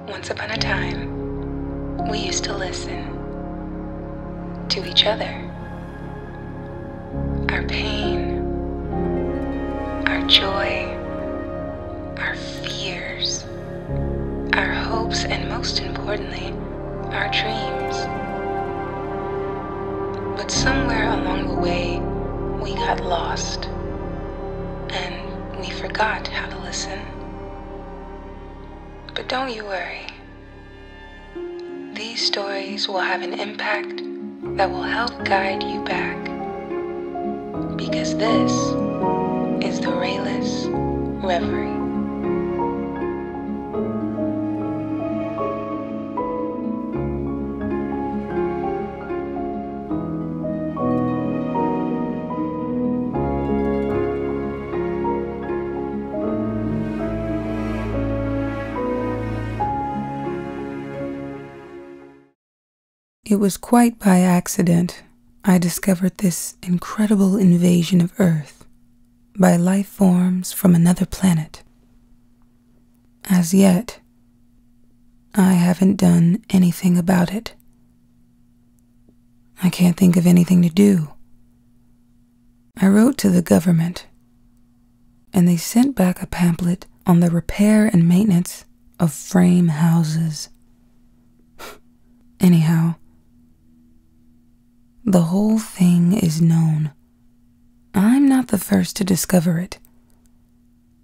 Once upon a time, we used to listen to each other. Our pain, our joy, our fears, our hopes, and most importantly, our dreams. But somewhere along the way, we got lost, and we forgot how to listen. But don't you worry. These stories will have an impact that will help guide you back. Because this is the Rayless Reverie. It was quite by accident I discovered this incredible invasion of Earth by life forms from another planet. As yet, I haven't done anything about it. I can't think of anything to do. I wrote to the government, and they sent back a pamphlet on the repair and maintenance of frame houses. Anyhow, the whole thing is known. I'm not the first to discover it.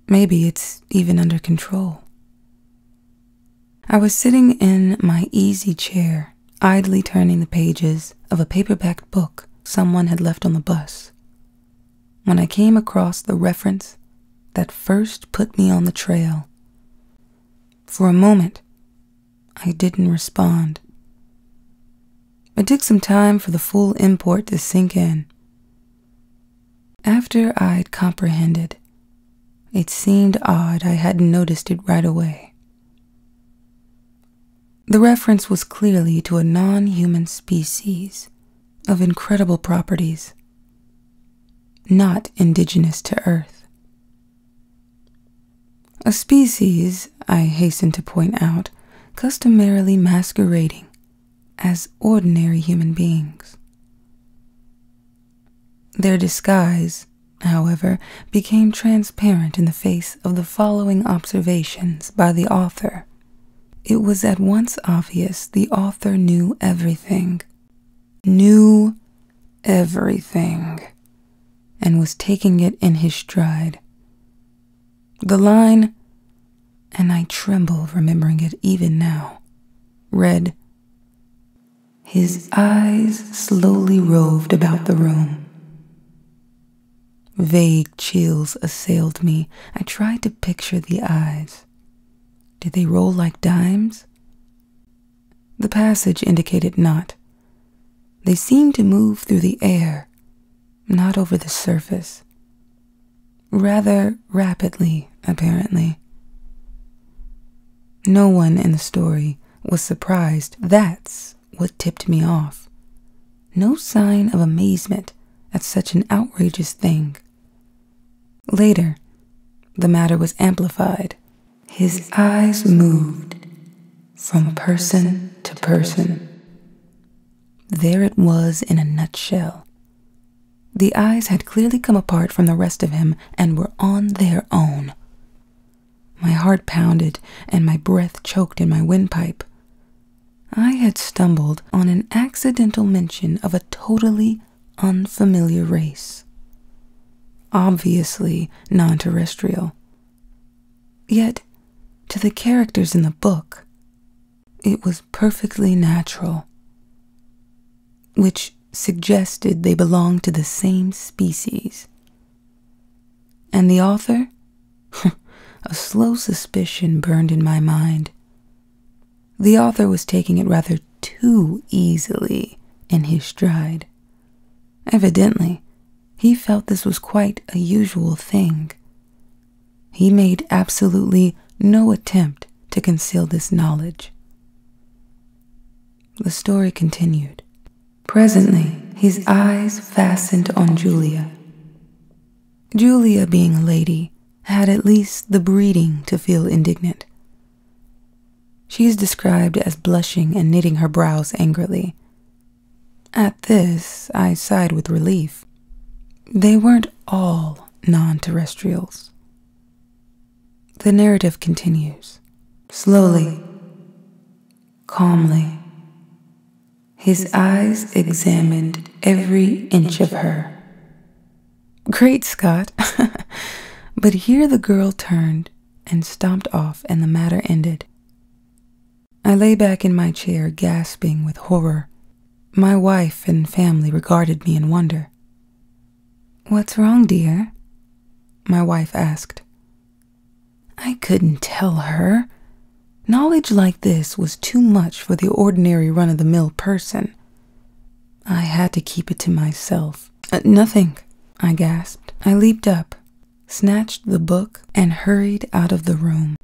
Maybe it's even under control. I was sitting in my easy chair, idly turning the pages of a paperback book someone had left on the bus, when I came across the reference that first put me on the trail. For a moment, I didn't respond. It took some time for the full import to sink in. After I'd comprehended, it seemed odd I hadn't noticed it right away. The reference was clearly to a non-human species of incredible properties, not indigenous to Earth. A species, I hasten to point out, customarily masquerading as ordinary human beings. Their disguise, however, became transparent in the face of the following observations by the author. It was at once obvious the author knew everything, and was taking it in his stride. The line, and I tremble remembering it even now, read, "His eyes slowly roved about the room." Vague chills assailed me. I tried to picture the eyes. Did they roll like dimes? The passage indicated not. They seemed to move through the air, not over the surface. Rather rapidly, apparently. No one in the story was surprised. That's what tipped me off. No sign of amazement at such an outrageous thing. Later, the matter was amplified. His eyes moved from person to person. There it was in a nutshell. The eyes had clearly come apart from the rest of him and were on their own. My heart pounded and my breath choked in my windpipe. I had stumbled on an accidental mention of a totally unfamiliar race. Obviously non-terrestrial. Yet, to the characters in the book, it was perfectly natural, which suggested they belonged to the same species. And the author? A slow suspicion burned in my mind. The author was taking it rather too easily in his stride. Evidently, he felt this was quite a usual thing. He made absolutely no attempt to conceal this knowledge. The story continued. Presently, his eyes fastened on Julia. Julia, being a lady, had at least the breeding to feel indignant. She is described as blushing and knitting her brows angrily. At this, I sighed with relief. They weren't all non-terrestrials. The narrative continues. Slowly, calmly, his eyes examined every inch of her. Great Scott! But here the girl turned and stomped off, and the matter ended. I lay back in my chair, gasping with horror. My wife and family regarded me in wonder. "What's wrong, dear?" my wife asked. I couldn't tell her. Knowledge like this was too much for the ordinary run-of-the-mill person. I had to keep it to myself. Nothing, I gasped. I leaped up, snatched the book, and hurried out of the room.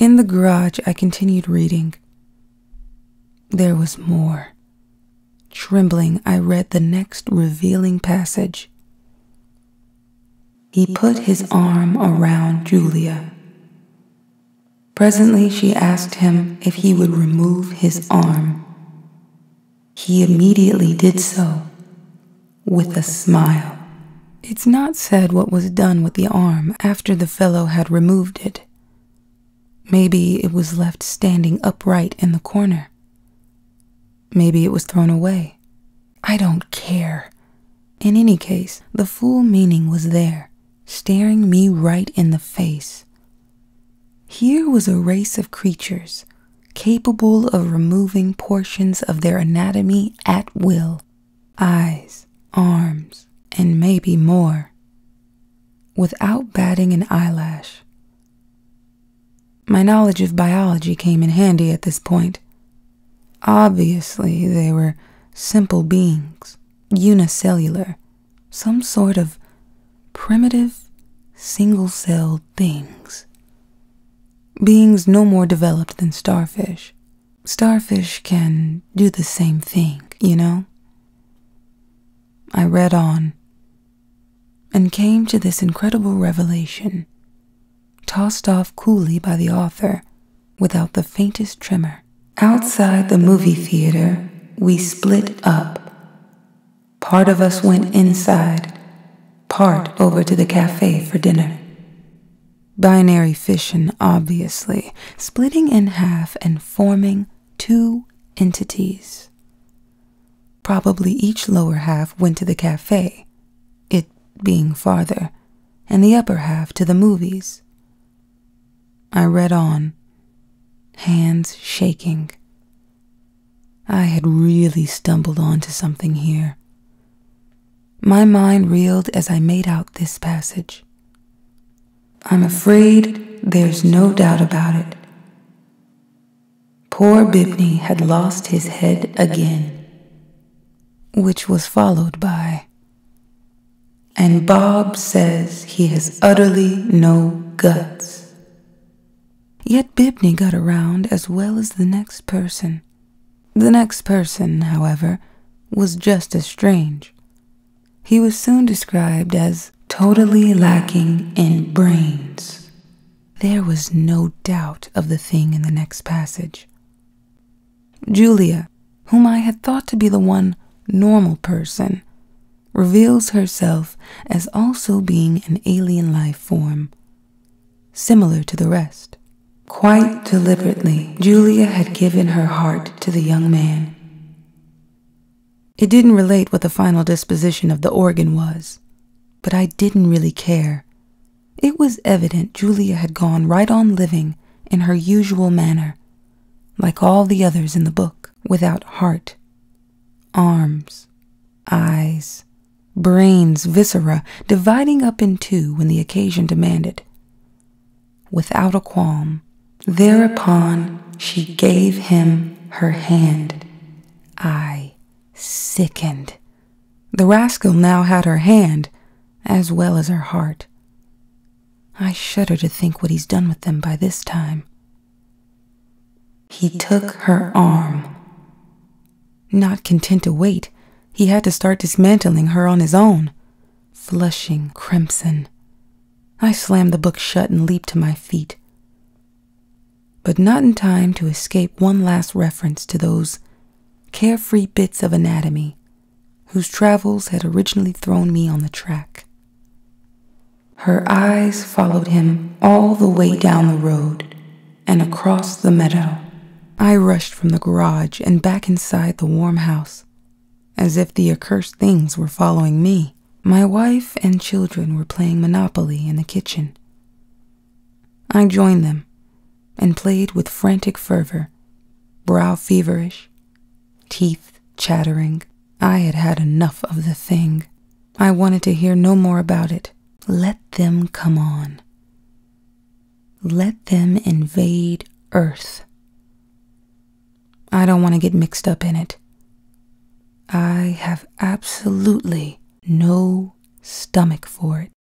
In the garage, I continued reading. There was more. Trembling, I read the next revealing passage. He put his arm around Julia. Presently, she asked him if he would remove his arm. He immediately did so, with a smile. It's not said what was done with the arm after the fellow had removed it. Maybe it was left standing upright in the corner. Maybe it was thrown away. I don't care. In any case, the full meaning was there, staring me right in the face. Here was a race of creatures capable of removing portions of their anatomy at will, eyes, arms, and maybe more, without batting an eyelash. My knowledge of biology came in handy at this point. Obviously, they were simple beings, unicellular, some sort of primitive, single-celled things. Beings no more developed than starfish. Starfish can do the same thing, you know? I read on and came to this incredible revelation, tossed off coolly by the author without the faintest tremor. Outside the movie theater, we split up. Part of us went inside, part over to the cafe for dinner. Binary fission, obviously, splitting in half and forming two entities. Probably each lower half went to the cafe, it being farther, and the upper half to the movies. I read on, hands shaking. I had really stumbled onto something here. My mind reeled as I made out this passage. I'm afraid there's no doubt about it. Poor Bibney had lost his head again, which was followed by, and Bob says he has utterly no guts. Yet Bibney got around as well as the next person. The next person, however, was just as strange. He was soon described as totally lacking in brains. There was no doubt of the thing in the next passage. Julia, whom I had thought to be the one normal person, reveals herself as also being an alien life form, similar to the rest. Quite deliberately, Julia had given her heart to the young man. It didn't relate what the final disposition of the organ was, but I didn't really care. It was evident Julia had gone right on living in her usual manner, like all the others in the book, without heart, arms, eyes, brains, viscera, dividing up in two when the occasion demanded. Without a qualm, thereupon she gave him her hand. I sickened. The rascal now had her hand, as well as her heart. I shudder to think what he's done with them by this time. He took her arm. Not content to wait, he had to start dismantling her on his own. Flushing crimson, I slammed the book shut and leaped to my feet. But not in time to escape one last reference to those carefree bits of anatomy whose travels had originally thrown me on the track. Her eyes followed him all the way down the road and across the meadow. I rushed from the garage and back inside the warm house, as if the accursed things were following me. My wife and children were playing Monopoly in the kitchen. I joined them and played with frantic fervor, brow feverish, teeth chattering. I had had enough of the thing. I wanted to hear no more about it. Let them come on. Let them invade Earth. I don't want to get mixed up in it. I have absolutely no stomach for it.